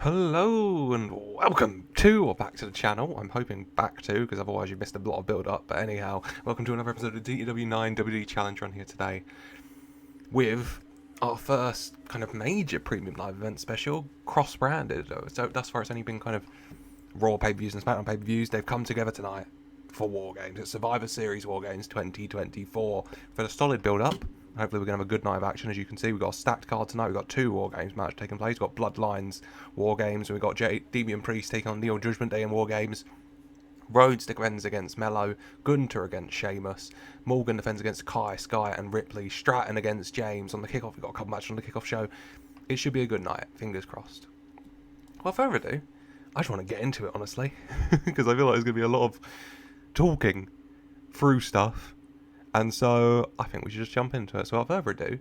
Hello and welcome to or back to the channel. I'm hoping back to, because otherwise you missed a lot of build up. But anyhow, welcome to another episode of the TEW 9 WWE Challenge Run here today with our first kind of major premium live event special, cross-branded. So thus far it's only been kind of Raw pay-per-views and SmackDown pay-per-views. They've come together tonight for WarGames. It's Survivor Series WarGames 2024 for the solid build-up. Hopefully we're going to have a good night of action. As you can see, we've got a stacked card tonight. We've got two WarGames matches taking place. We've got Bloodlines WarGames. We've got Damian Priest taking on Neil Judgment Day in WarGames. Rhodes defends against Melo. Gunter against Sheamus. Morgan defends against Kai, Sky and Ripley. Stratton against James on the kickoff. We've got a couple matches on the kickoff show. It should be a good night. Fingers crossed. Without further ado, I just want to get into it, honestly. Because I feel like there's going to be a lot of talking through stuff. And so, I think we should just jump into it. So without further ado,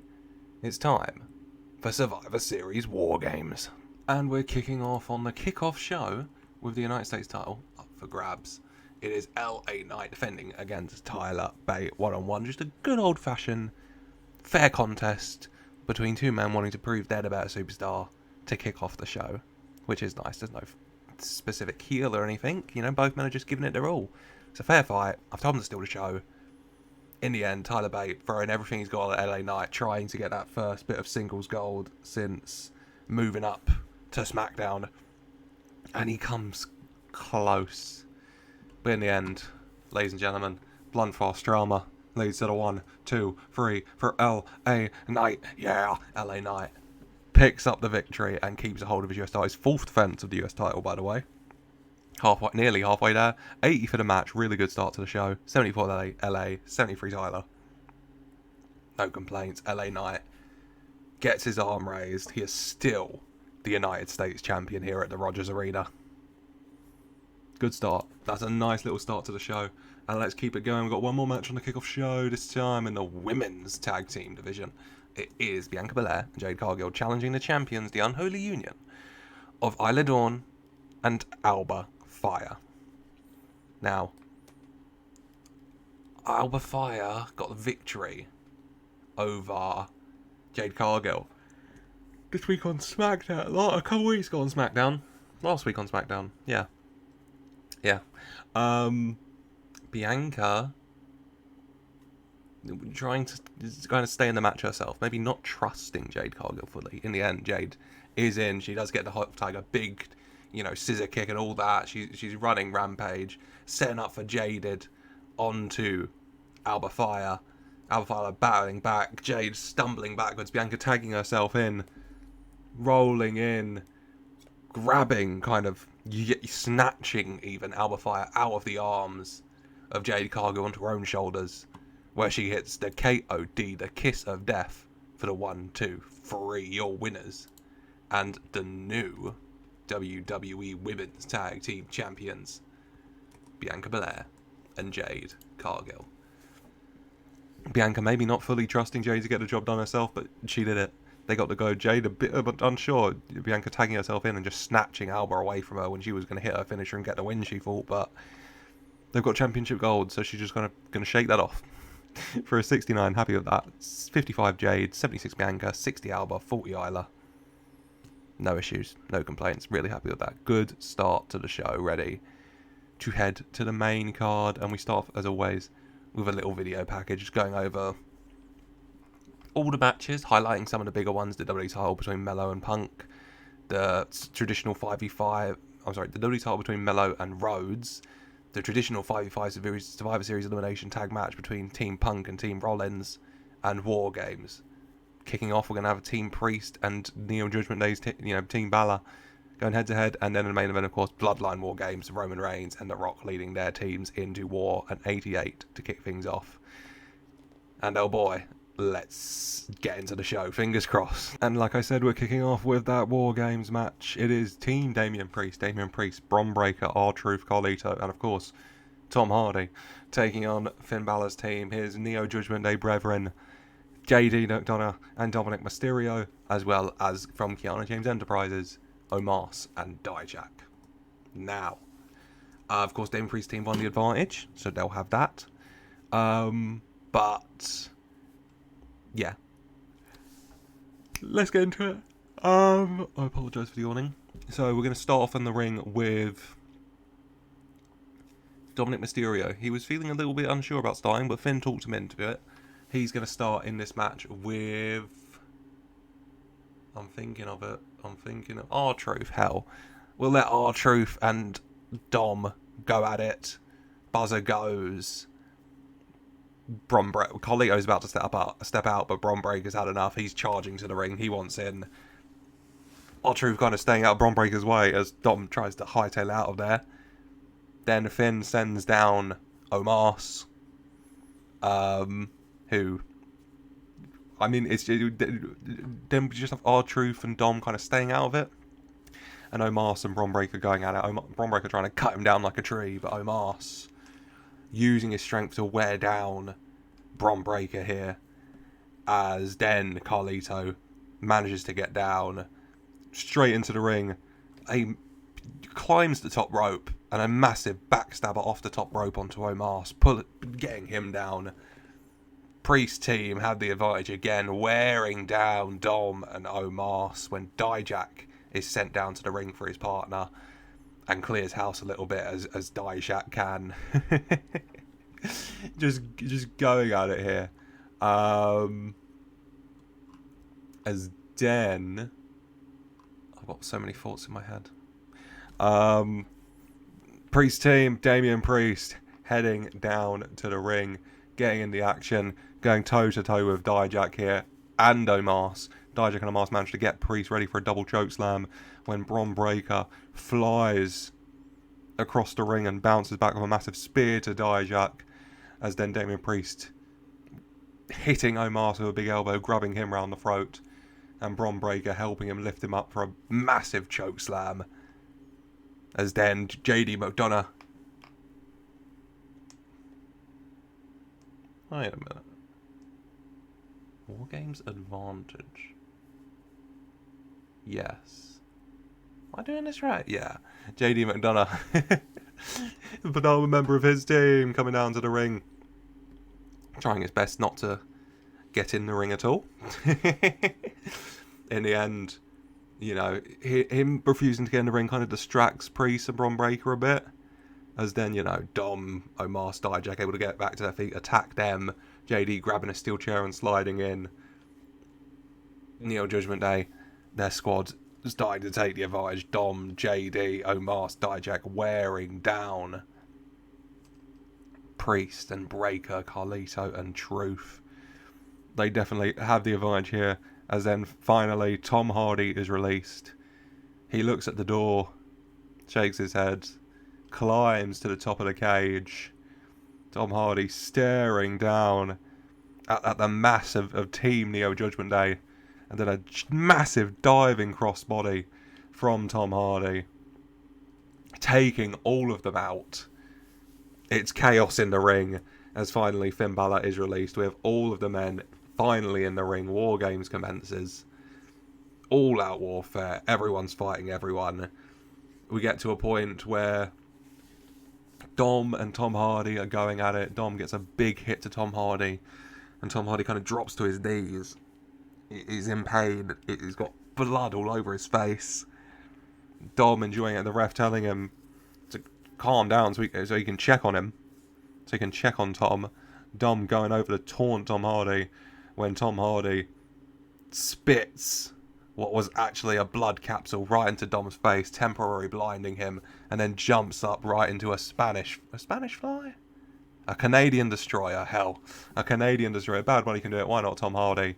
it's time for Survivor Series WarGames. And we're kicking off on the kickoff show with the United States title up for grabs. It is LA Knight defending against Tyler Bate one-on-one. Just a good old-fashioned fair contest between two men wanting to prove they're the better superstar to kick off the show. Which is nice. There's no specific heel or anything. You know, both men are just giving it their all. It's a fair fight. I've told them to steal the show. In the end, Tyler Bate throwing everything he's got at LA Knight, trying to get that first bit of singles gold since moving up to SmackDown. And he comes close. But in the end, ladies and gentlemen, blunt force drama leads to the 1, 2, 3 for LA Knight. Yeah, LA Knight picks up the victory and keeps a hold of his US title. His fourth defense of the US title, by the way. Nearly halfway there. 80 for the match. Really good start to the show. 74 LA, 73 Tyler. No complaints. LA Knight gets his arm raised. He is still the United States champion here at the Rogers Arena. Good start. That's a nice little start to the show. And let's keep it going. We've got one more match on the kickoff show, this time in the women's tag team division. It is Bianca Belair and Jade Cargill challenging the champions, the unholy union of Isla Dawn and Alba Fire. Now, Alba Fire got the victory over Jade Cargill this week on SmackDown. A couple weeks ago on SmackDown. Last week on SmackDown. Yeah. Bianca trying to kind of stay in the match herself. Maybe not trusting Jade Cargill fully. In the end, Jade is in. She does get the Hot Tiger big, scissor kick and all that. She's running rampage, setting up for Jaded onto Alba Fire. Alba Fire battling back. Jade stumbling backwards. Bianca tagging herself in, rolling in, grabbing, kind of snatching even Alba Fire out of the arms of Jade Cargill onto her own shoulders, where she hits the KOD, the kiss of death, for the 1, 2, 3, your winners, and the new WWE Women's Tag Team Champions, Bianca Belair and Jade Cargill. Bianca maybe not fully trusting Jade to get the job done herself, but she did it. They got to go. Jade a bit unsure. Bianca tagging herself in and just snatching Alba away from her when she was going to hit her finisher and get the win, she thought, but they've got championship gold, so she's just going to shake that off. For a 69, happy with that. 55 Jade, 76 Bianca, 60 Alba, 40 Isla. No issues, no complaints. Really happy with that. Good start to the show. Ready to head to the main card, and we start, as always, with a little video package, just going over all the matches, highlighting some of the bigger ones. The WWE title between Melo and Punk, the traditional 5v5. The WWE title between Melo and Rhodes. The traditional 5v5 Survivor Series elimination tag match between Team Punk and Team Rollins, and WarGames. Kicking off, we're going to have a Team Priest and Neil Judgment Day's Team Balor going head to head, and then in the main event, of course, Bloodline WarGames, Roman Reigns and The Rock leading their teams into War and 88 to kick things off. And oh boy, let's get into the show, fingers crossed. And like I said, we're kicking off with that WarGames match. It is Team Damian Priest, Bron Breakker, R-Truth, Carlito, and of course, Tom Hardy, taking on Finn Balor's team. Here's Neo Judgment Day brethren, JD McDonough and Dominic Mysterio, as well as from Kiana James Enterprises, Omos and Dijak. Now, of course, Damian Priest's team won the advantage, so they'll have that. But yeah, let's get into it. I apologise for the yawning. So we're going to start off in the ring with Dominic Mysterio. He was feeling a little bit unsure about starting, but Finn talked him into it. He's going to start in this match with... I'm thinking of R-Truth. Hell, we'll let R-Truth and Dom go at it. Buzzer goes. Carlito's about to step out, but Bron Breaker's had enough. He's charging to the ring. He wants in. R-Truth kind of staying out of Bron Breaker's way as Dom tries to hightail out of there. Then Finn sends down Omos, who... I mean, it's then just have R-Truth and Dom kind of staying out of it. And Omos and Bron Breakker going at it. Bron Breakker trying to cut him down like a tree, but Omos using his strength to wear down Bron Breakker here. As then Carlito manages to get down straight into the ring. He climbs the top rope and a massive backstabber off the top rope onto Omos, getting him down. Priest team had the advantage again, wearing down Dom and Omos when Dijak is sent down to the ring for his partner and clears house a little bit as Dijak can. just going at it here. As Den... I've got so many thoughts in my head. Priest team, Damian Priest heading down to the ring, getting in the action, going toe-to-toe with Dijak here and Omos. Dijak and Omos managed to get Priest ready for a double chokeslam when Bron Breakker flies across the ring and bounces back with a massive spear to Dijak, as then Damian Priest hitting Omos with a big elbow, grabbing him round the throat, and Bron Breakker helping him lift him up for a massive chokeslam, as then JD McDonough... Wait a minute. WarGames advantage. Yes. Am I doing this right? Yeah. JD McDonough. But now a member of his team coming down to the ring. Trying his best not to get in the ring at all. In the end, you know, him refusing to get in the ring kind of distracts Priest and Bron Breakker a bit. As then, you know, Dom, Omos, Dijak able to get back to their feet, attack them. JD grabbing a steel chair and sliding in. Neo Judgment Day, their squad starting to take the advantage. Dom, JD, Omos, Dijak wearing down Priest and Breakker, Carlito and Truth. They definitely have the advantage here. As then finally Tom Hardy is released. He looks at the door, shakes his head, climbs to the top of the cage. Tom Hardy staring down at the mass of Team Neo Judgment Day. And then a massive diving crossbody from Tom Hardy, taking all of them out. It's chaos in the ring as finally Finn Balor is released with all of the men finally in the ring. WarGames commences. All out warfare. Everyone's fighting everyone. We get to a point where Dom and Tom Hardy are going at it. Dom gets a big hit to Tom Hardy, and Tom Hardy kind of drops to his knees. He's in pain. He's got blood all over his face. Dom enjoying it. The ref telling him to calm down so he can check on him. So he can check on Tom. Dom going over to taunt Tom Hardy when Tom Hardy spits what was actually a blood capsule right into Dom's face, temporarily blinding him, and then jumps up right into a Spanish fly? A Canadian destroyer, hell. A Canadian destroyer. Bad Bunny can do it. Why not Tom Hardy?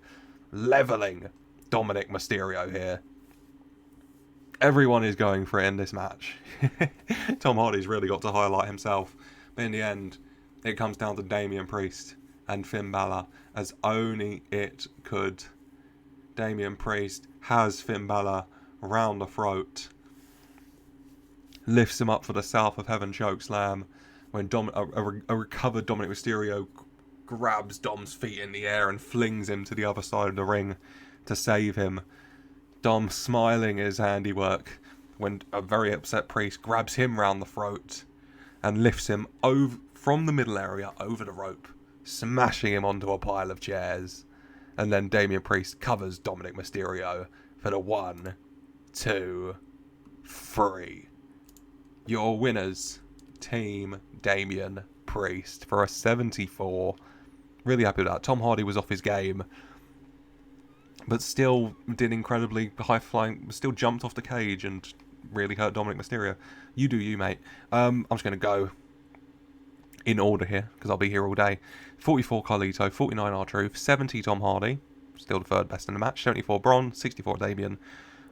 Leveling Dominic Mysterio here. Everyone is going for it in this match. Tom Hardy's really got to highlight himself. But in the end, it comes down to Damian Priest and Finn Balor, as only it could. Damian Priest has Finn Balor round the throat, lifts him up for the South of Heaven chokeslam, when a recovered Dominic Mysterio grabs Dom's feet in the air and flings him to the other side of the ring to save him. Dom smiling his handiwork when a very upset Priest grabs him round the throat and lifts him over from the middle area over the rope, smashing him onto a pile of chairs. And then Damian Priest covers Dominic Mysterio for the 1, 2, 3. Your winners, Team Damian Priest for a 74. Really happy with that. Tom Hardy was off his game, but still did incredibly high flying, still jumped off the cage and really hurt Dominic Mysterio. You do you, mate. I'm just going to go in order here, because I'll be here all day. 44 Carlito, 49 R-Truth, 70 Tom Hardy, still the third best in the match, 74 Braun, 64 Damian,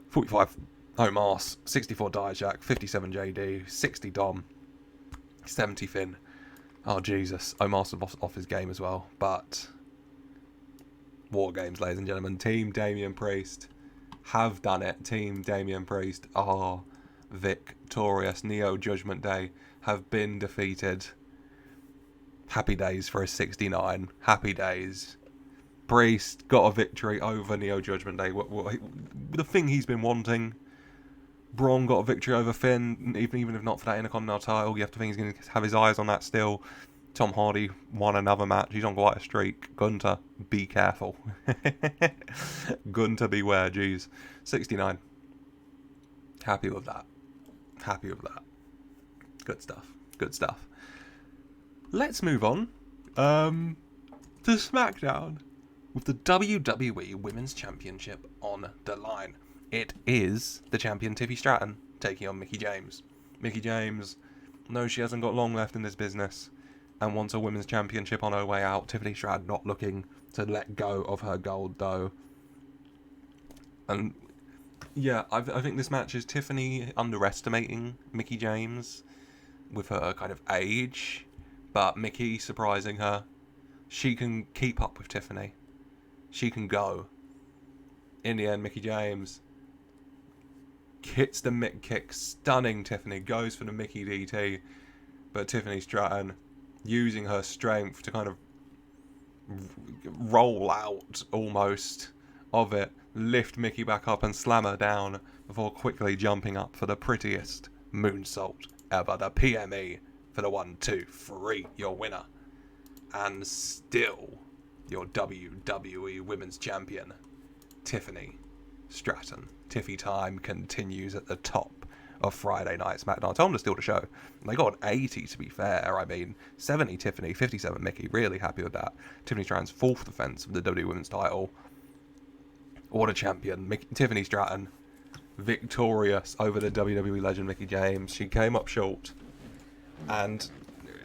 45 Omos, 64 Dijak, 57 JD, 60 Dom, 70 Finn. Oh, Jesus. Omos was off his game as well, but WarGames, ladies and gentlemen. Team Damian Priest have done it. Team Damian Priest are victorious. Neo Judgment Day have been defeated. Happy days for a 69. Happy days. Priest got a victory over Neo Judgment Day. The thing he's been wanting. Braun got a victory over Finn, even if not for that Intercontinental title. You have to think he's going to have his eyes on that still. Tom Hardy won another match. He's on quite a streak. Gunter, be careful. Gunter, beware. Jeez. 69. Happy with that. Happy with that. Good stuff. Good stuff. Let's move on to SmackDown with the WWE Women's Championship on the line. It is the champion Tiffy Stratton taking on Mickie James. Mickie James knows she hasn't got long left in this business and wants a women's championship on her way out. Tiffany Stratton not looking to let go of her gold though. And yeah, I think this match is Tiffany underestimating Mickie James with her kind of age, but Mickie surprising her. She can keep up with Tiffany. She can go. In the end, Mickie James hits the Mick kick, stunning Tiffany, goes for the Mickey DT, but Tiffany Stratton, using her strength to kind of roll out almost of it, lift Mickie back up and slam her down before quickly jumping up for the prettiest moonsault ever, the PME for the 1, 2, 3, your winner, and still your WWE Women's Champion, Tiffany Stratton. Tiffy time continues at the top of Friday Night SmackDown. I told them to steal the show. They got an 80, to be fair. I mean, 70 Tiffany, 57 Mickie. Really happy with that. Tiffany Stratton's 4th defense of the WWE Women's title. What a champion. Tiffany Stratton, victorious over the WWE legend Mickie James. She came up short. And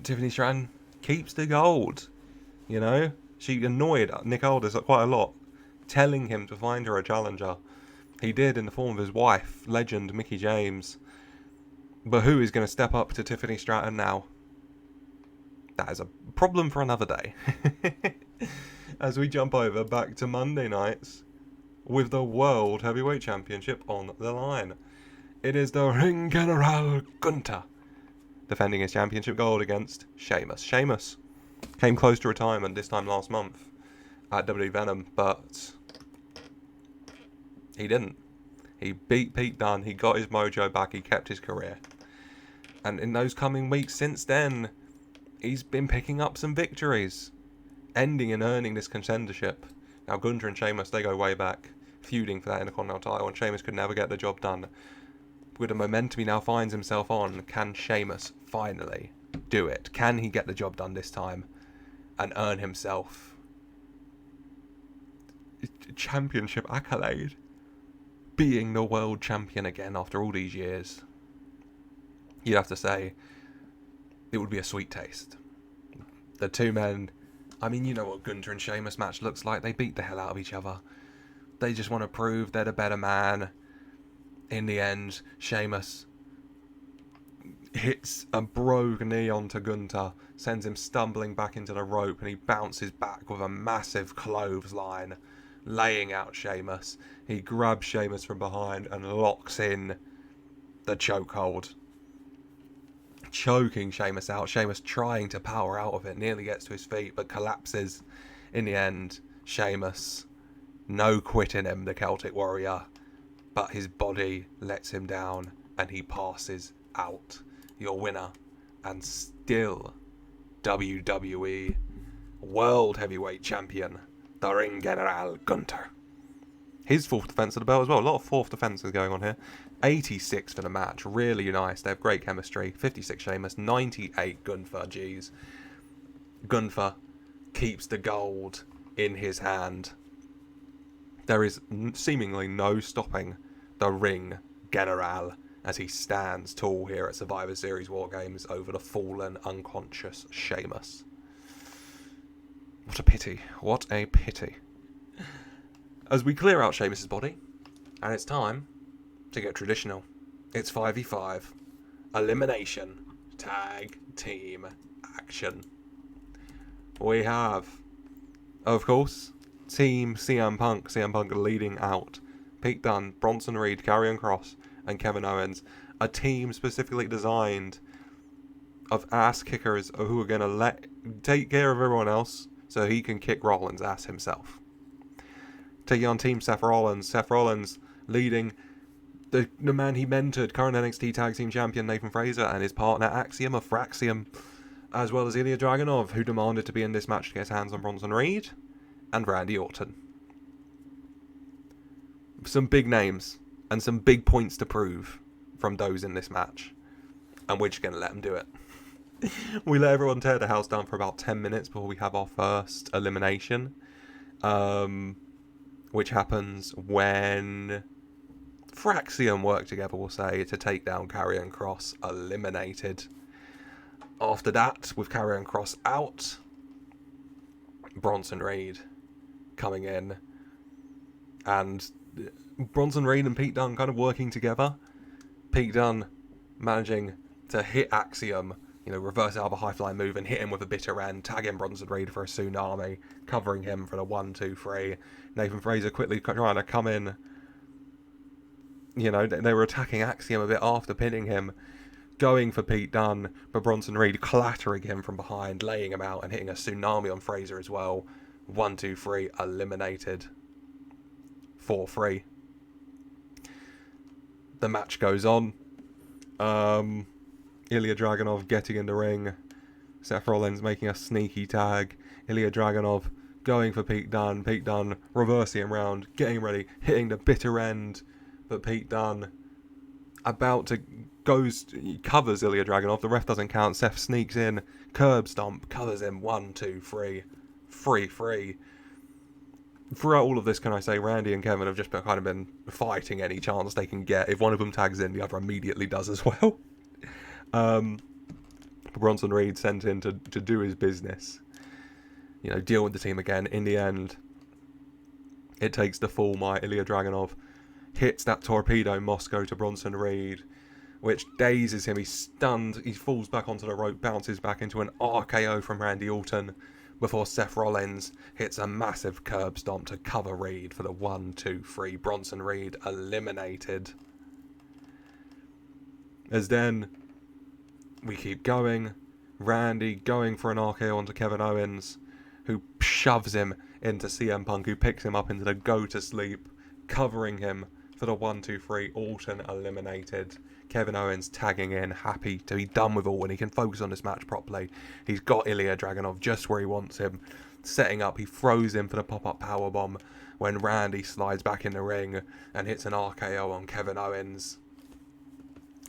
Tiffany Stratton keeps the gold. You know? She annoyed Nick Aldis quite a lot, telling him to find her a challenger. He did in the form of his wife, legend Mickie James. But who is going to step up to Tiffany Stratton now? That is a problem for another day. As we jump over back to Monday nights with the World Heavyweight Championship on the line. It is the Ring General Gunter defending his championship gold against Sheamus. Sheamus came close to retirement this time last month at WWE Venom, but he didn't. He beat Pete Dunne, he got his mojo back, he kept his career. And in those coming weeks since then, he's been picking up some victories, ending and earning this contendership. Now Gunter and Sheamus, they go way back, feuding for that Intercontinental title, and Sheamus could never get the job done. With the momentum he now finds himself on, can Sheamus finally do it? Can he get the job done this time and earn himself a championship accolade? Being the world champion again after all these years. You'd have to say it would be a sweet taste. The two men, I mean, you know what Gunter and Sheamus match looks like. They beat the hell out of each other. They just want to prove they're the better man. In the end, Sheamus hits a brogue knee onto Gunter, sends him stumbling back into the rope, and he bounces back with a massive clothesline, laying out Sheamus. He grabs Sheamus from behind and locks in the chokehold, choking Sheamus out. Sheamus trying to power out of it, nearly gets to his feet, but collapses. In the end, Sheamus, no quitting him, the Celtic Warrior, but his body lets him down and he passes out. Your winner, and still WWE World Heavyweight Champion, the Ring General Gunter. his fourth defense of the belt as well. A lot of fourth defenses going on here. 86 for the match. Really nice. They have great chemistry. 56 Sheamus. 98 Gunther. Jeez. Gunther keeps the gold in his hand. There is seemingly no stopping the Ring General as he stands tall here at Survivor Series WarGames over the fallen, unconscious Sheamus. What a pity. What a pity. As we clear out Sheamus's body, and it's time to get traditional. It's 5v5. Elimination. Tag team action. We have, of course, Team CM Punk. CM Punk leading out. Pete Dunne, Bronson Reed, Karrion Kross, and Kevin Owens. A team specifically designed of ass kickers who are going to take care of everyone else so he can kick Rollins' ass himself. Taking on Team Seth Rollins. Seth Rollins leading the man he mentored, current NXT Tag Team Champion Nathan Frazer, and his partner Axiom of Fraxium, as well as Ilja Dragunov, who demanded to be in this match to get his hands on Bronson Reed, and Randy Orton. Some big names and some big points to prove from those in this match, and we're just going to let them do it. We let everyone tear the house down for about 10 minutes before we have our first elimination, which happens when Fraxium work together, we'll say, to take down Karrion Kross, eliminated. After that, with Karrion Kross out, Bronson Reed coming in, and Bronson Reed and Pete Dunne kind of working together. Pete Dunne managing to hit Axiom, reverse out of a high-flying move and hit him with a bitter end, tagging Bronson Reed for a tsunami, covering him for the 1-2-3. Nathan Frazer quickly trying to come in. They were attacking Axiom a bit after pinning him, going for Pete Dunne, but Bronson Reed clattering him from behind, laying him out and hitting a tsunami on Frazer as well. 1-2-3, eliminated. 4-3. The match goes on. Ilja Dragunov getting in the ring. Seth Rollins making a sneaky tag. Ilja Dragunov going for Pete Dunne. Pete Dunne reversing him round, getting ready, hitting the bitter end. But Pete Dunne covers Ilja Dragunov. The ref doesn't count. Seth sneaks in, curb stomp, covers him. 1-2-3, 3-3. Throughout all of this, can I say, Randy and Kevin have just been fighting any chance they can get. If one of them tags in, the other immediately does as well. Bronson Reed sent in to do his business. Deal with the team again. In the end, it takes the fall. Ilja Dragunov hits that torpedo Moscow to Bronson Reed, which dazes him. He's stunned. He falls back onto the rope, bounces back into an RKO from Randy Orton, before Seth Rollins hits a massive curb stomp to cover Reed for the 1-2-3. Bronson Reed eliminated. As then we keep going. Randy going for an RKO onto Kevin Owens, who shoves him into CM Punk, who picks him up into the go to sleep, covering him for the 1-2-3. Orton eliminated. Kevin Owens tagging in, happy to be done with Orton. He can focus on this match properly. He's got Ilja Dragunov just where he wants him. Setting up, he throws him for the pop-up powerbomb when Randy slides back in the ring and hits an RKO on Kevin Owens.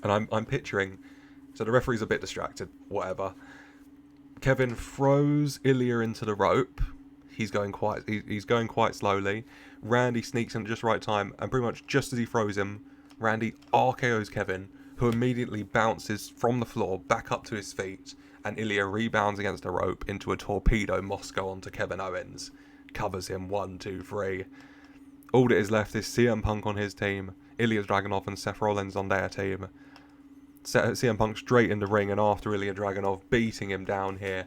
And I'm picturing, so the referee's a bit distracted, whatever. Kevin throws Ilja into the rope. He's going quite slowly. Randy sneaks in at just the right time, and pretty much just as he throws him, Randy RKOs Kevin, who immediately bounces from the floor back up to his feet, and Ilja rebounds against the rope into a torpedo Moscow onto Kevin Owens. Covers him 1-2-3. All that is left is CM Punk on his team, Ilja Dragunov and Seth Rollins on their team. CM Punk straight in the ring and after Ilja Dragunov, beating him down here,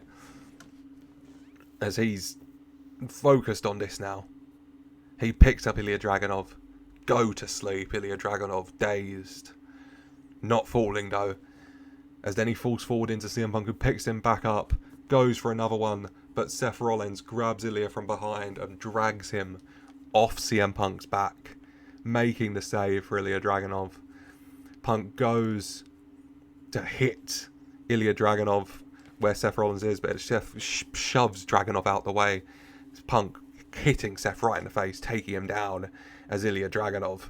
as he's focused on this now. He picks up Ilja Dragunov. Go to sleep. Ilja Dragunov dazed. Not falling though. As then he falls forward into CM Punk, who picks him back up. Goes for another one. But Seth Rollins grabs Ilja from behind and drags him off CM Punk's back, making the save for Ilja Dragunov. Punk goes to hit Ilja Dragunov where Seth Rollins is, but Seth shoves Dragunov out the way. Punk hitting Seth right in the face, taking him down as Ilja Dragunov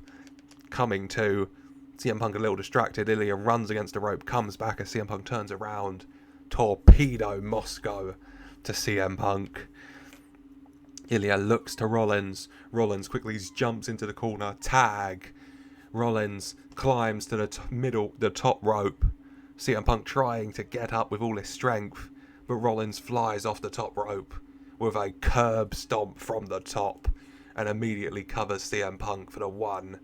coming to. CM Punk a little distracted. Ilja runs against the rope, comes back as CM Punk turns around. Torpedo Moscow to CM Punk. Ilja looks to Rollins. Rollins quickly jumps into the corner. Tag. Rollins climbs to the top rope. CM Punk trying to get up with all his strength, but Rollins flies off the top rope with a curb stomp from the top and immediately covers CM Punk for the 1,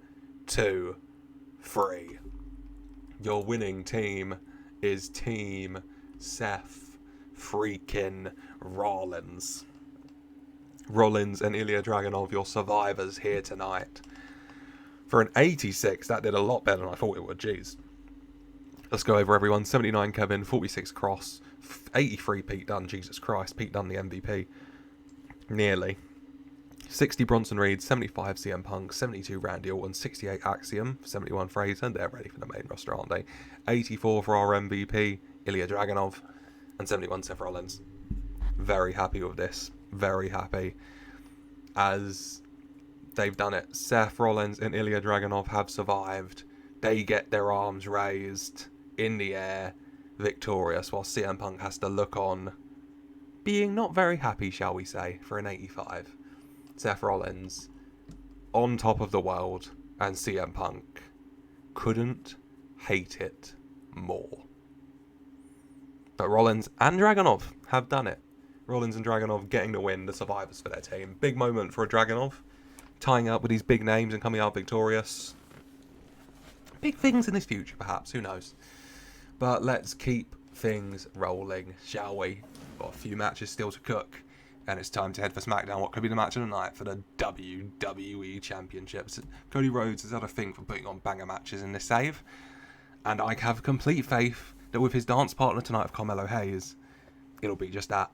2, 3. Your winning team is Team Seth freaking Rollins. Rollins and Ilja Dragunov, your survivors here tonight. For an 86, that did a lot better than I thought it would. Jeez. Let's go over everyone. 79 Kevin, 46 Cross, 83 Pete Dunne. Jesus Christ, Pete Dunne the MVP. Nearly. 60 Bronson Reed, 75 CM Punk, 72 Randy Orton, 68 Axiom, 71 Fraser. They're ready for the main roster, aren't they? 84 for our MVP, Ilja Dragunov, and 71 Seth Rollins. Very happy with this. Very happy. As they've done it. Seth Rollins and Ilja Dragunov have survived. They get their arms raised in the air, victorious, while CM Punk has to look on, being not very happy, shall we say, for an 85. Seth Rollins on top of the world, and CM Punk couldn't hate it more. But Rollins and Dragunov have done it. Rollins and Dragunov getting the win, the survivors for their team. Big moment for a Dragunov, tying up with these big names and coming out victorious. Big things in his future, perhaps, who knows. But let's keep things rolling, shall we? Got a few matches still to cook, and it's time to head for SmackDown. What could be the match of the night for the WWE Championships? Cody Rhodes has had a thing for putting on banger matches in this save, and I have complete faith that with his dance partner tonight of Carmelo Hayes, it'll be just that.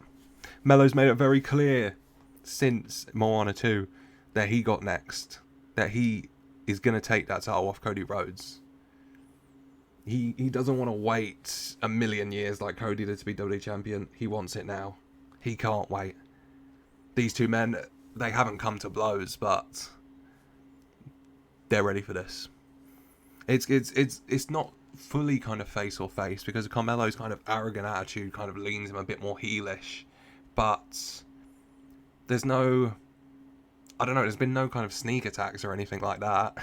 Melo's made it very clear since Moana 2 that he got next, that he is going to take that title off Cody Rhodes. He doesn't want to wait a million years like Cody did to be WWE champion. He wants it now. He can't wait. These two men, they haven't come to blows, but they're ready for this. It's not fully kind of face or face, because Carmelo's kind of arrogant attitude kind of leans him a bit more heelish, but there's no, I don't know, there's been no kind of sneak attacks or anything like that.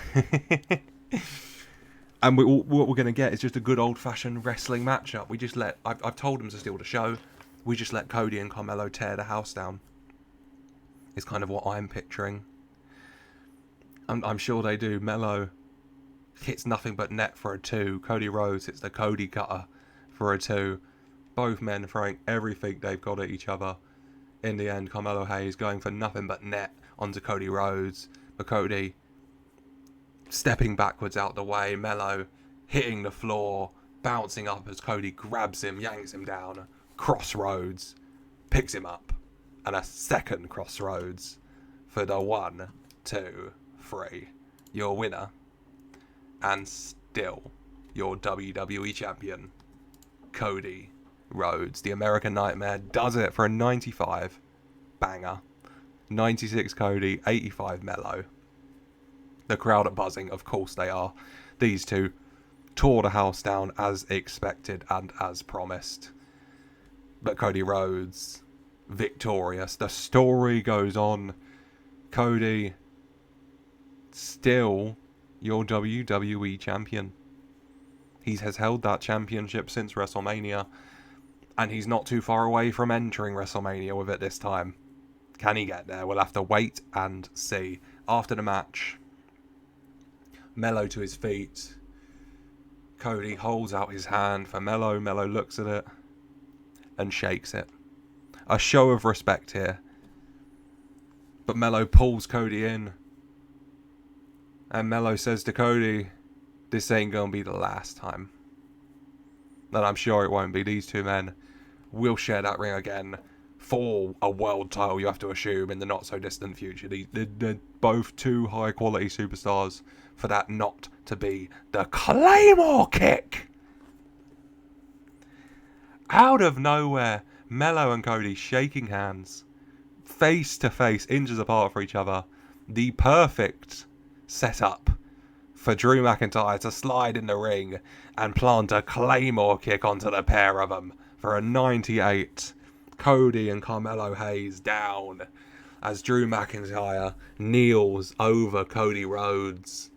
And what we're going to get is just a good old-fashioned wrestling matchup. We just let, I've told them to steal the show, we just let Cody and Carmelo tear the house down. It's kind of what I'm picturing. I'm sure they do. Melo hits nothing but net for a 2. Cody Rhodes hits the Cody cutter for a 2. Both men throwing everything they've got at each other. In the end, Carmelo Hayes going for nothing but net onto Cody Rhodes. But Cody stepping backwards out the way. Melo hitting the floor, bouncing up as Cody grabs him, yanks him down. Crossroads, picks him up. And a second Crossroads for the 1, 2, 3. Your winner. And still your WWE champion, Cody Rhodes. The American Nightmare does it for a 95 banger. 96 Cody, 85 Melo. The crowd are buzzing, of course they are. These two tore the house down as expected and as promised. But Cody Rhodes, victorious. The story goes on. Cody, still your WWE champion. He has held that championship since WrestleMania, and he's not too far away from entering WrestleMania with it this time. Can he get there? We'll have to wait and see. After the match, Melo to his feet. Cody holds out his hand for Melo. Melo looks at it and shakes it. A show of respect here. But Melo pulls Cody in. And Melo says to Cody, this ain't gonna be the last time. And I'm sure it won't be. These two men will share that ring again for a world title, you have to assume, in the not so distant future. They're both two high quality superstars for that not to be the Claymore kick. Out of nowhere, Melo and Cody shaking hands. face to face, inches apart for each other. The perfect setup for Drew McIntyre to slide in the ring and plant a Claymore kick onto the pair of them for a 98. Cody and Carmelo Hayes down as Drew McIntyre kneels over Cody Rhodes,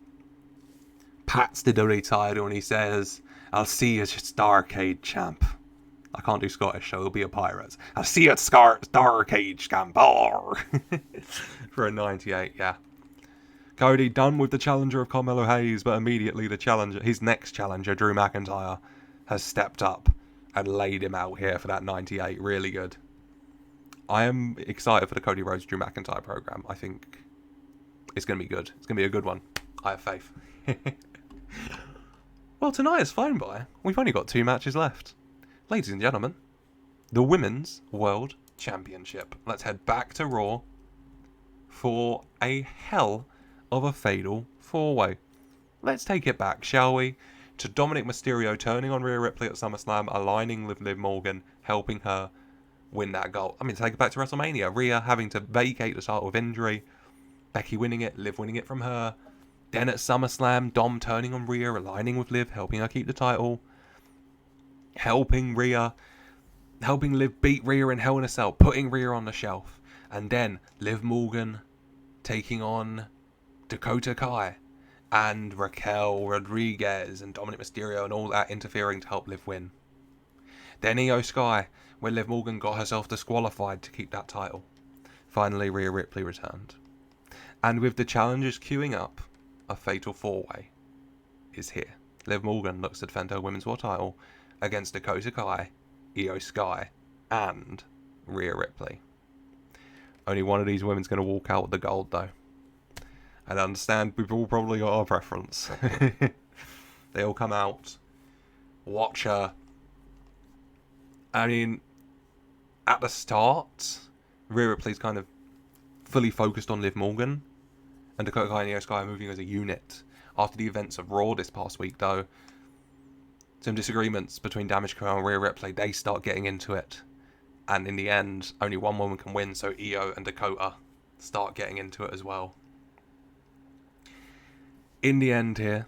pats the WWE title, and he says, "I'll see you as Starrcade champ." I can't do Scottish, so it'll be a pirate. "I'll see you at Starrcade champ." For a 98, yeah. Cody done with the challenger of Carmelo Hayes, but immediately his next challenger, Drew McIntyre, has stepped up and laid him out here for that 98. Really good. I am excited for the Cody Rhodes Drew McIntyre program. I think it's going to be good. It's going to be a good one. I have faith. Well, tonight is flown by. We've only got 2 matches left. Ladies and gentlemen, the Women's World Championship. Let's head back to Raw for a hell of a fatal 4-way. Let's take it back, shall we? To Dominic Mysterio turning on Rhea Ripley at SummerSlam, aligning with Liv Morgan, helping her win that goal. Take it back to WrestleMania. Rhea having to vacate the title with injury, Becky winning it, Liv winning it from her. Then at SummerSlam, Dom turning on Rhea, aligning with Liv, helping her keep the title, helping Liv beat Rhea in Hell in a Cell, putting Rhea on the shelf. And then Liv Morgan taking on Dakota Kai and Raquel Rodriguez and Dominic Mysterio and all that interfering to help Liv win. Then Io Sky, where Liv Morgan got herself disqualified to keep that title. Finally, Rhea Ripley returned. And with the challengers queuing up, a fatal 4-way is here. Liv Morgan looks to defend her Women's World title against Dakota Kai, Io Sky, and Rhea Ripley. Only one of these women's going to walk out with the gold, though. And I understand we've all probably got our preference. They all come out, watch her. At the start, Rhea Ripley's kind of fully focused on Liv Morgan, and Dakota Kai and Io Sky are moving as a unit. After the events of Raw this past week, though, some disagreements between Damage Control and Rhea Ripley, they start getting into it. And in the end, only one woman can win, so Io and Dakota start getting into it as well. In the end here,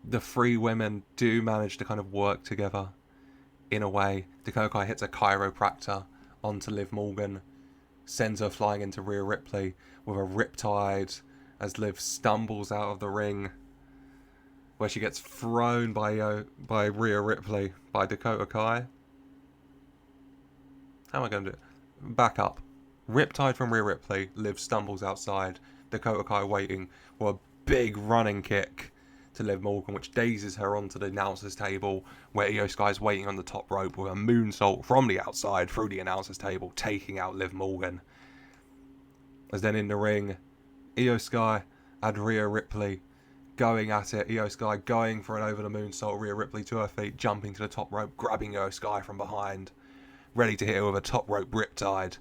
the 3 women do manage to kind of work together in a way. Dakota Kai hits a chiropractor onto Liv Morgan, sends her flying into Rhea Ripley with a riptide as Liv stumbles out of the ring, where she gets thrown by Rhea Ripley by Dakota Kai. How am I going to do it? Back up. Riptide from Rhea Ripley, Liv stumbles outside, Dakota Kai waiting for a big running kick to Liv Morgan, which dazes her onto the announcer's table, where Io Sky's waiting on the top rope with a moonsault from the outside through the announcer's table, taking out Liv Morgan. As then in the ring, Io Sky and Rhea Ripley going at it. Io Sky going for an over the moonsault, Rhea Ripley to her feet, jumping to the top rope, grabbing Io Sky from behind, ready to hit her with a top rope riptide.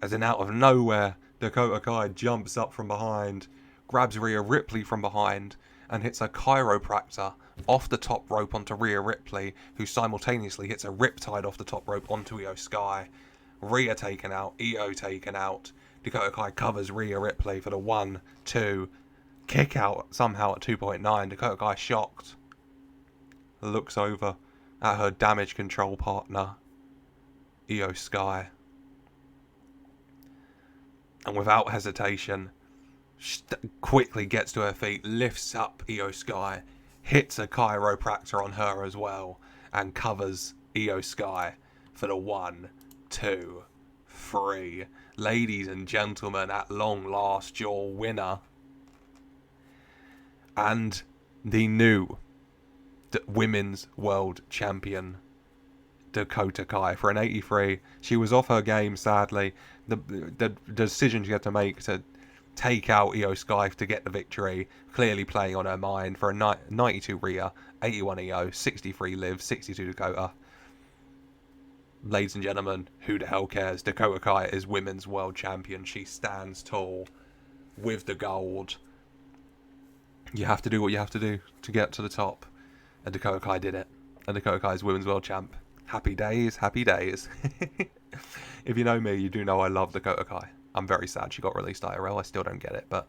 As then out of nowhere, Dakota Kai jumps up from behind, grabs Rhea Ripley from behind, and hits a chiropractor off the top rope onto Rhea Ripley, who simultaneously hits a riptide off the top rope onto Io Sky. Rhea taken out, Io taken out. Dakota Kai covers Rhea Ripley for the 1-2. Kick out somehow at 2.9. Dakota Kai shocked. Looks over at her Damage Control partner, Io Sky. And without hesitation, quickly gets to her feet, lifts up Io Sky, hits a chiropractor on her as well, and covers Io Sky for the 1-2-3. Ladies and gentlemen, at long last, your winner and the new Women's World Champion, Dakota Kai, for an 83. She was off her game, sadly. The decision she had to make to take out Io Sky to get the victory, clearly playing on her mind. For a 92 Rhea, 81 Io, 63 Liv, 62 Dakota. Ladies and gentlemen, who the hell cares? Dakota Kai is Women's World Champion. She stands tall with the gold. You have to do what you have to do to get to the top. And Dakota Kai did it. And Dakota Kai is Women's World Champ. Happy days, happy days. If you know me, you do know I love Dakota Kai. I'm very sad she got released IRL. I still don't get it, but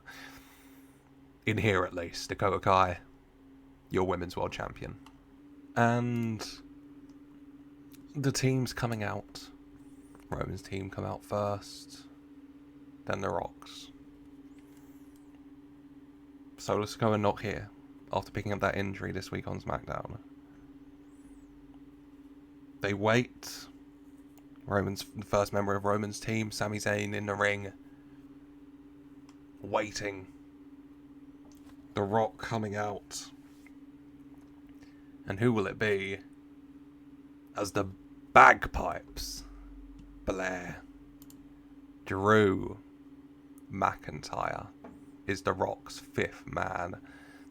in here at least, Dakota Kai, you're women's world champion. And the teams coming out. Roman's team come out first, then the Rock's. So let's go and not here after picking up that injury this week on SmackDown. They wait. Roman's first member of Roman's team, Sami Zayn, in the ring, waiting. The Rock coming out. And who will it be? As the bagpipes blare. Drew McIntyre is The Rock's fifth man.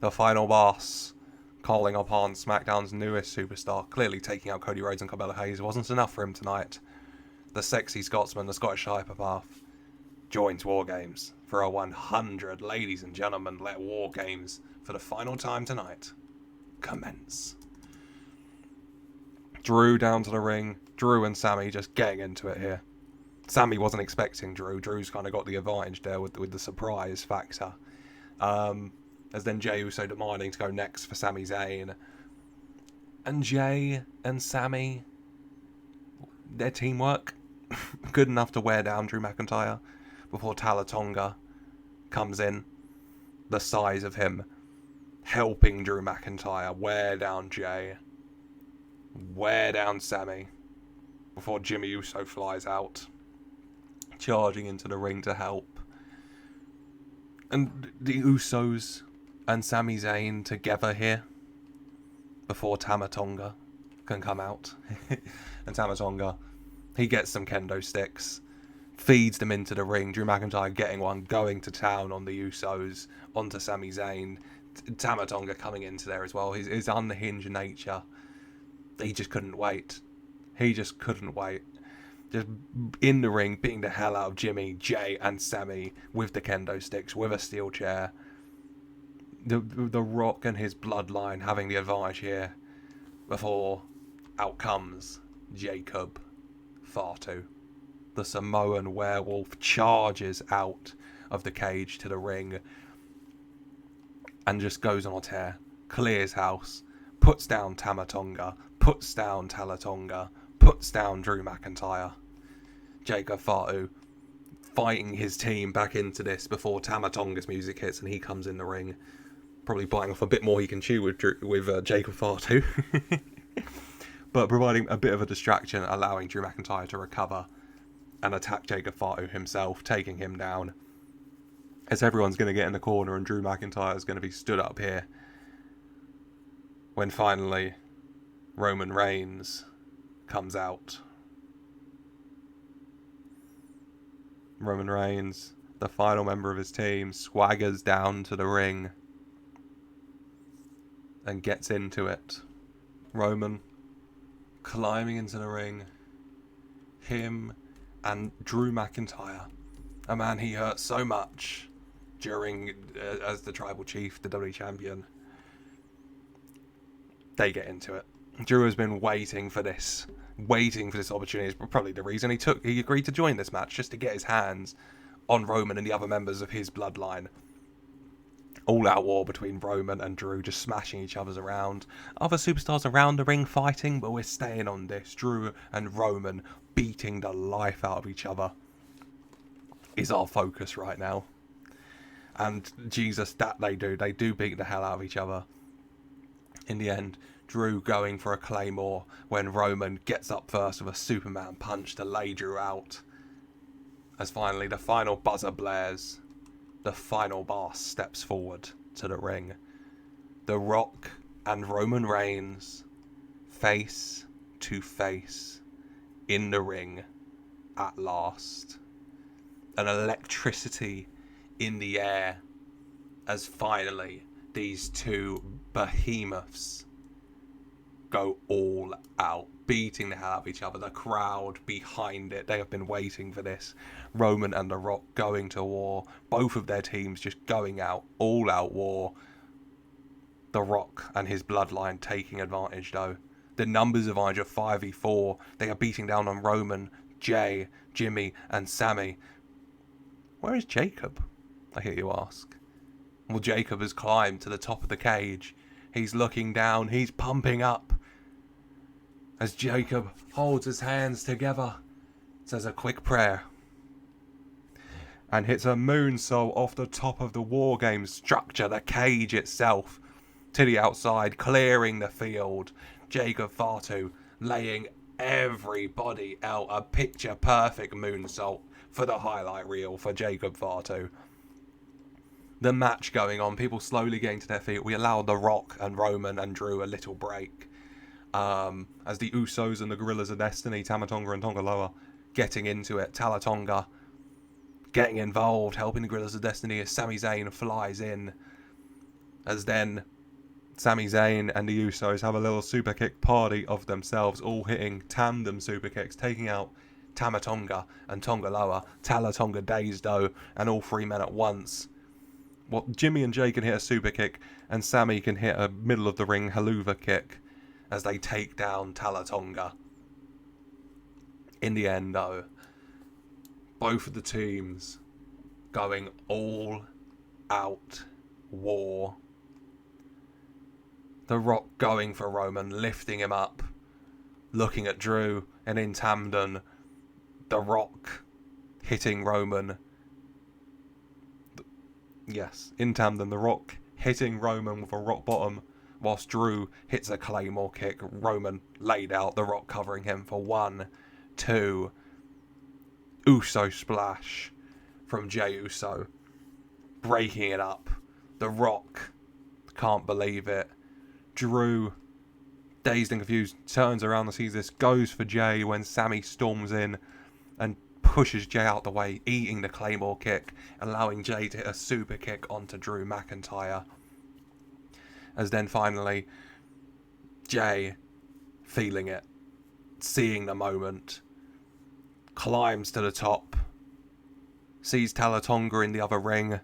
The final boss, calling upon SmackDown's newest superstar, clearly taking out Cody Rhodes and Carmelo wasn't enough for him tonight. The sexy Scotsman, the Scottish hyperpath, joins WarGames for a 100. Ladies and gentlemen, let WarGames, for the final time tonight, commence. Drew down to the ring. Drew and Sami just getting into it here. Sami wasn't expecting Drew. Drew's kind of got the advantage there with the surprise factor. As then Jey Uso demanding to go next for Sami Zayn. And Jey and Sami, their teamwork, good enough to wear down Drew McIntyre before Tala Tonga comes in. The size of him helping Drew McIntyre wear down Jey, wear down Sami before Jimmy Uso flies out, charging into the ring to help. And the Usos and Sami Zayn together here before Tama Tonga can come out. And Tama Tonga, he gets some kendo sticks, feeds them into the ring. Drew McIntyre getting one, going to town on the Usos, onto Sami Zayn. Tama Tonga coming into there as well. His unhinged nature, he just couldn't wait. He just couldn't wait. Just in the ring, beating the hell out of Jimmy, Jey and Sami with the kendo sticks, with a steel chair. The Rock and his bloodline having the advantage here before out comes Jacob Fatu. The Samoan werewolf charges out of the cage to the ring and just goes on a tear. Clears house, puts down Tama Tonga, puts down Tala Tonga, puts down Drew McIntyre. Jacob Fatu fighting his team back into this before Tama Tonga's music hits and he comes in the ring. Probably biting off a bit more he can chew with Jacob Fatu. But providing a bit of a distraction, allowing Drew McIntyre to recover and attack Jacob Fatu himself, taking him down. As everyone's going to get in the corner and Drew McIntyre is going to be stood up here. When finally Roman Reigns comes out. Roman Reigns, the final member of his team, swaggers down to the ring and gets into it. Roman climbing into the ring. Him and Drew McIntyre, a man he hurt so much during as the Tribal Chief, the WWE Champion. They get into it. Drew has been waiting for this opportunity. It's probably the reason he agreed to join this match, just to get his hands on Roman and the other members of his bloodline. All-out war between Roman and Drew, just smashing each other's around. Other superstars around the ring fighting, but we're staying on this. Drew and Roman beating the life out of each other is our focus right now. And Jesus, that they do beat the hell out of each other. In the end, Drew going for a claymore when Roman gets up first with a Superman punch to lay Drew out. As finally the final buzzer blares, the final boss steps forward to the ring. The Rock and Roman Reigns face to face in the ring at last. An electricity in the air as finally these two behemoths go all out, beating the hell out of each other. The crowd behind it, they have been waiting for this. Roman and The Rock going to war. Both of their teams just going out, all out war. The Rock and his bloodline taking advantage though. The numbers advantage of 5v4. They are beating down on Roman Jay, Jimmy, and Sammy. Where is Jacob? I hear you ask. Well, Jacob has climbed to the top of the cage. He's looking down. He's pumping up. As Jacob holds his hands together, says a quick prayer, and hits a moonsault off the top of the WarGames structure, the cage itself, to the outside, clearing the field. Jacob Fatu laying everybody out. A picture-perfect moonsault for the highlight reel for Jacob Fatu. The match going on, people slowly getting to their feet. We allowed The Rock and Roman and Drew a little break. As the Usos and the Gorillas of Destiny, Tama Tonga and Tonga Loa, getting into it. Tala Tonga getting involved, helping the Gorillas of Destiny as Sami Zayn flies in. As then Sami Zayn and the Usos have a little super kick party of themselves, all hitting tandem super kicks, taking out Tama Tonga and Tonga Loa, Tala Tonga dazed though, and all three men at once. Well, Jimmy and Jay can hit a super kick, and Sammy can hit a middle of the ring haluva kick as they take down Tala Tonga. In the end, though, both of the teams going all out war. The Rock going for Roman, lifting him up, looking at Drew, and in tandem, The Rock hitting Roman. Yes, in tandem, The Rock hitting Roman with a rock bottom, whilst Drew hits a Claymore kick. Roman laid out, The Rock covering him for 1, 2. Uso splash from Jey Uso, breaking it up. The Rock can't believe it. Drew, dazed and confused, turns around and sees this, goes for Jay when Sammy storms in and pushes Jay out the way, eating the Claymore kick, allowing Jay to hit a super kick onto Drew McIntyre. As then finally, Jay, feeling it, seeing the moment, climbs to the top, sees Tala Tonga in the other ring,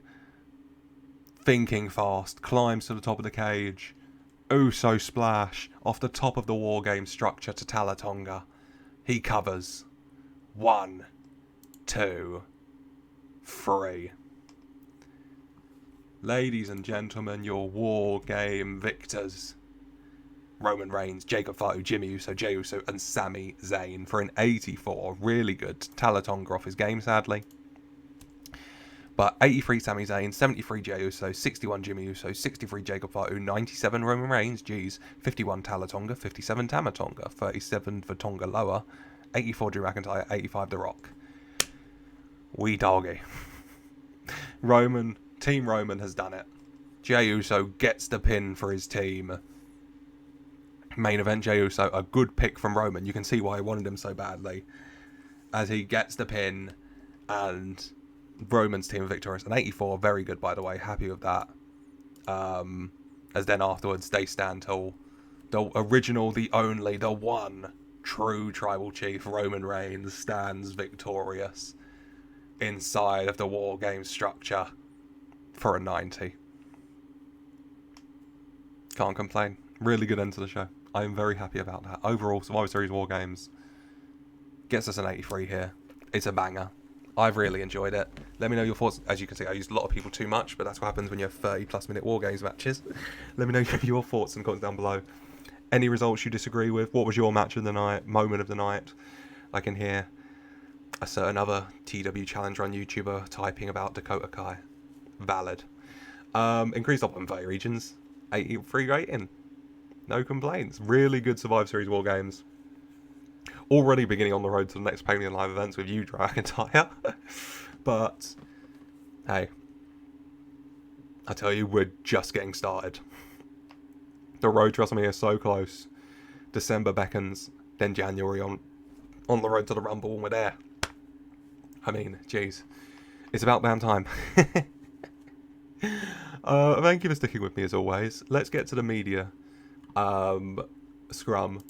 thinking fast, climbs to the top of the cage, Uso splash off the top of the WarGames structure to Tala Tonga. He covers. 1, 2, 3. Ladies and gentlemen, your WarGame victors. Roman Reigns, Jacob Fatu, Jimmy Uso, Jey Uso, and Sami Zayn for an 84. Really good. Tala Tonga off his game, sadly. But 83 Sami Zayn, 73 Jey Uso, 61 Jimmy Uso, 63 Jacob Fatu, 97 Roman Reigns, 51 Tala Tonga, 57 Tama Tonga, 37 for Tonga Loa, 84 Drew McIntyre, 85 The Rock. Wee doggy. Team Roman has done it. Jey Uso gets the pin for his team. Main event, Jey Uso, a good pick from Roman. You can see why he wanted him so badly. As he gets the pin, and Roman's team are victorious. An 84, very good by the way, happy with that. As then afterwards, they stand tall. The original, the only, the one true tribal chief, Roman Reigns, stands victorious inside of the WarGames structure for a 90. Can't complain. Really good end to the show. I am very happy about that. Overall, Survivor Series WarGames gets us an 83 here. It's a banger. I've really enjoyed it. Let me know your thoughts. As you can see, I used a lot of people too much, but that's what happens when you have 30+ minute WarGames matches. Let me know your thoughts in the comments down below. Any results you disagree with? What was your match of the night? Moment of the night? I can hear a certain other TEW challenge run YouTuber typing about Dakota Kai. Valid. Increased up on 30 regions. 83 rating. No complaints. Really good Survivor Series WarGames. Already beginning on the road to the next Payment Live events with you, Dragunov. But, hey. I tell you, we're just getting started. The road to WrestleMania is so close. December beckons, then January on the road to the Rumble, and we're there. I mean, jeez. It's about damn time. Thank you for sticking with me as always. Let's get to the media scrum.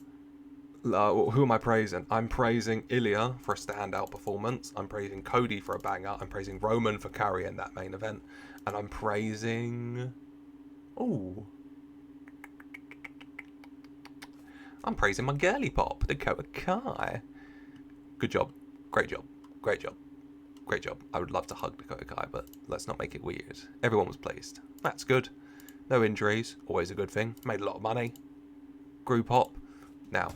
Who am I praising? I'm praising Ilja for a standout performance. I'm praising Cody for a banger. I'm praising Roman for carrying that main event. And I'm praising... Ooh. I'm praising my girly pop, Dakota Kai. Good job. Great job. Great job. Great job. I would love to hug Dakota Kai, but let's not make it weird. Everyone was pleased. That's good. No injuries. Always a good thing. Made a lot of money. Grew pop. Now,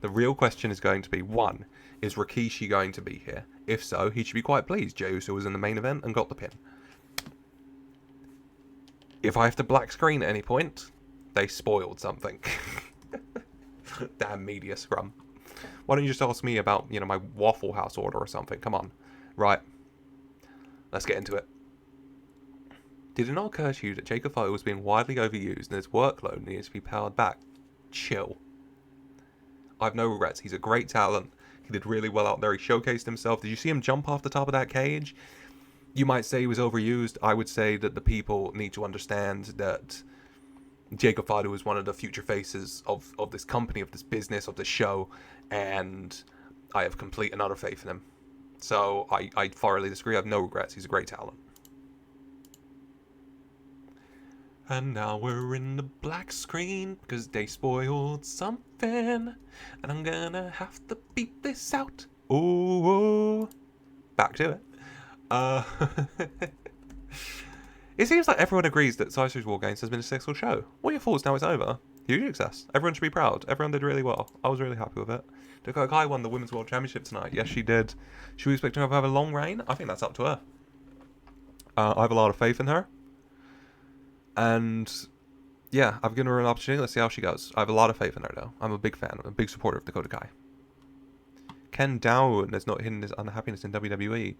the real question is going to be, one, is Rikishi going to be here? If so, he should be quite pleased. Jey Uso was in the main event and got the pin. If I have to black screen at any point, they spoiled something. Damn media scrum. Why don't you just ask me about, you know, my Waffle House order or something? Come on. Right. Let's get into it. Did it not occur to you that Jacob Fire was being widely overused and his workload needs to be powered back? Chill. I have no regrets. He's a great talent. He did really well out there. He showcased himself. Did you see him jump off the top of that cage? You might say he was overused. I would say that the people need to understand that Jacob Fado is one of the future faces of this company, of this business, of this show, and I have complete and utter faith in him. So I thoroughly disagree. I have no regrets. He's a great talent. And now we're in the black screen because they spoiled something, and I'm gonna have to beat this out. Oh, back to it. It seems like everyone agrees that Survivor Series WarGames has been a successful show. What are your thoughts now it's over? Huge success. Everyone should be proud. Everyone did really well. I was really happy with it. Dakota Kai won the Women's World Championship tonight. Yes, she did. Should we expect her to have a long reign? I think that's up to her. I have a lot of faith in her. And yeah, I've given her an opportunity. Let's see how she goes. I have a lot of faith in her, though. I'm a big fan. I'm a big supporter of Dakota Kai. Ken Dowan has not hidden his unhappiness in WWE.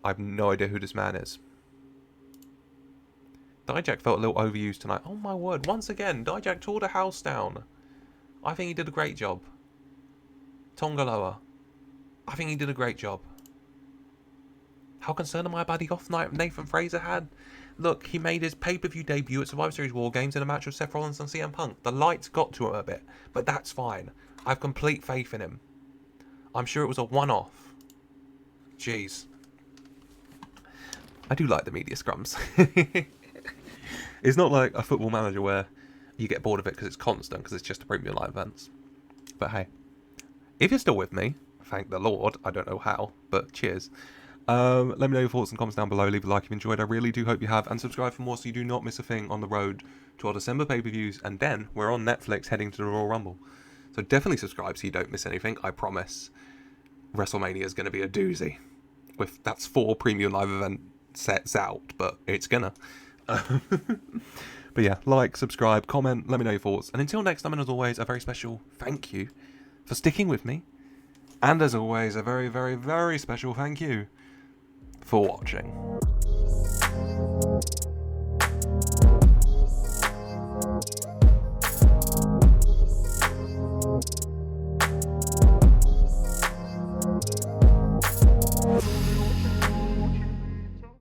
I have no idea who this man is. Dijak felt a little overused tonight. Oh my word. Once again, Dijak tore the house down. I think he did a great job. Tongaloa. I think he did a great job. How concerned am I about the off night Nathan Fraser had? Look, he made his pay-per-view debut at Survivor Series WarGames in a match with Seth Rollins and CM Punk. The lights got to him a bit, but that's fine. I have complete faith in him. I'm sure it was a one-off. Jeez. I do like the media scrums. It's not like a Football Manager where you get bored of it because it's constant, because it's just a premium live events. But hey, if you're still with me, thank the Lord. I don't know how, but cheers. Let me know your thoughts and comments down below. Leave a like if you enjoyed. I really do hope you have. And subscribe for more so you do not miss a thing on the road to our December pay-per-views. And then we're on Netflix heading to the Royal Rumble. So definitely subscribe so you don't miss anything. I promise WrestleMania is going to be a doozy. That's 4 premium live event sets out, but it's gonna. But yeah, like, subscribe, comment, let me know your thoughts. And until next time, and as always, a very special thank you for sticking with me. And as always, a very, very, very special thank you for watching.